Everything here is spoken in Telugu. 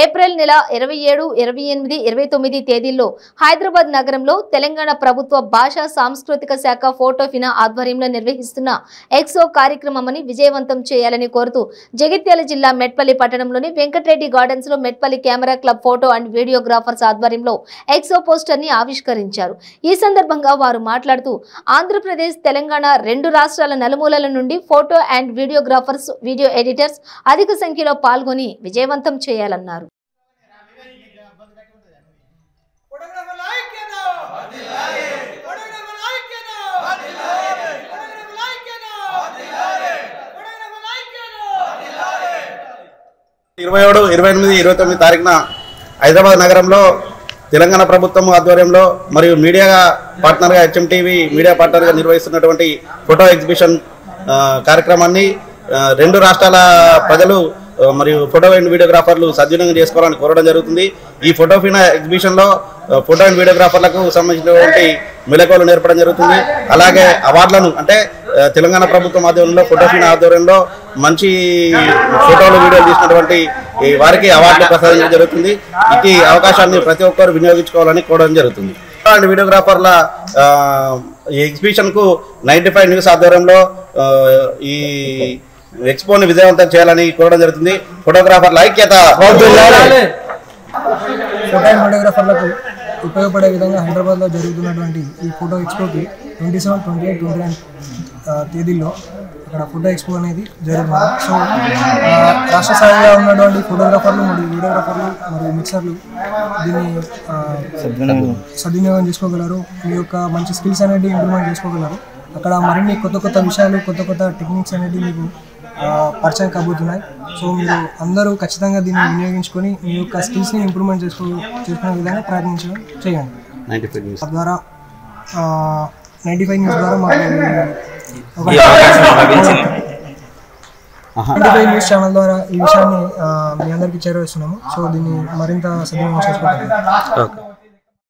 ఏప్రిల్ నెల 27, 28, 29 తేదీల్లో హైదరాబాద్ నగరంలో తెలంగాణ ప్రభుత్వ భాషా సాంస్కృతిక శాఖ ఫోటోఫినా ఆధ్వర్యంలో నిర్వహిస్తున్న ఎక్సో కార్యక్రమమని విజయవంతం చేయాలని కోరుతూ జగిత్యాల జిల్లా మెట్పల్లి పట్టణంలోని వెంకటరెడ్డి గార్డెన్స్ లో Metpalli camera club photo and videographers ఆధ్వర్యంలో ఎక్సో పోస్టర్ ని ఆవిష్కరించారు। ఈ సందర్భంగా వారు మాట్లాడుతూ ఆంధ్రప్రదేశ్ తెలంగాణ రెండు రాష్ట్రాల నలుమూలల నుండి photo and videographers video editors అధిక సంఖ్యలో పాల్గొని విజయవంతం చేయాలన్నారు। హైదరాబాద్ నగరంలో తెలంగాణ ప్రభుత్వం ఆధ్వర్యంలో మరియు మీడియా పార్ట్నర్గా హెచ్ఎంటీవీ మీడియా పార్ట్నర్గా నిర్వహిస్తున్నటువంటి ఫోటో ఎగ్జిబిషన్ కార్యక్రమాన్ని రెండు రాష్ట్రాల ప్రజలు మరియు ఫోటో అండ్ వీడియోగ్రాఫర్లు సద్వినియోగం చేసుకోవాలని కోరడం జరుగుతుంది। ఈ ఫోటోఫినా ఎగ్జిబిషన్లో ఫోటో అండ్ వీడియోగ్రాఫర్లకు సంబంధించినటువంటి మెళకువలు నేర్పడం జరుగుతుంది। అలాగే అవార్డులను అంటే తెలంగాణ ప్రభుత్వం ఆధ్వర్యంలో ఫోటోఫినా ఆధ్వర్యంలో మంచి ఫోటోలు వీడియోలు తీసినటువంటి వారికి అవార్డులు ప్రసాదించడం జరుగుతుంది। ఈ అవకాశాన్ని ప్రతి ఒక్కరు వినియోగించుకోవాలని కోరడం జరుగుతుంది। ఫోటో అండ్ వీడియోగ్రాఫర్ల ఈ ఎగ్జిబిషన్కు 95 న్యూస్ ఆధ్వర్యంలో ఈ ఎక్స్పోని విజయవంతం చేయాలని కోరడం జరుగుతుంది। ఫోటోగ్రాఫర్ల ఐక్యత। ఫోటో అండ్ వీడియోగ్రాఫర్లకు ఉపయోగపడే విధంగా హైదరాబాద్లో జరుగుతున్నటువంటి ఈ ఫోటో ఎక్స్పోకి 27, 28, 29 తేదీల్లో అక్కడ ఫోటో ఎక్స్పో అనేది జరుగుతుంది। సో రాష్ట్ర స్థాయిగా ఉన్నటువంటి ఫోటోగ్రాఫర్లు మరియు వీడియోగ్రాఫర్లు మరియు మిక్సర్లు దీన్ని సద్వినియోగం చేసుకోగలరు। మీ యొక్క మంచి స్కిల్స్ అనేది ఇంప్రూవ్మెంట్ చేసుకోగలరు। అక్కడ మరిన్ని కొత్త విషయాలు కొత్త టెక్నిక్స్ అనేది మీకు పరిచయం కాబోతున్నాయి। సో మీరు అందరూ ఖచ్చితంగా దీన్ని వినియోగించుకొని మీ యొక్క స్కిల్స్ని ఇంప్రూవ్మెంట్ చేసుకునే విధంగా ప్రయత్నించడం చేయండి। 95 న్యూస్ ద్వారా మాకు 95 న్యూస్ ఛానల్ ద్వారా ఈ విషయాన్ని మీ అందరికీ చేరవేస్తున్నాము। సో దీన్ని మరింత సద్వినియోగం చేసుకోవాలి।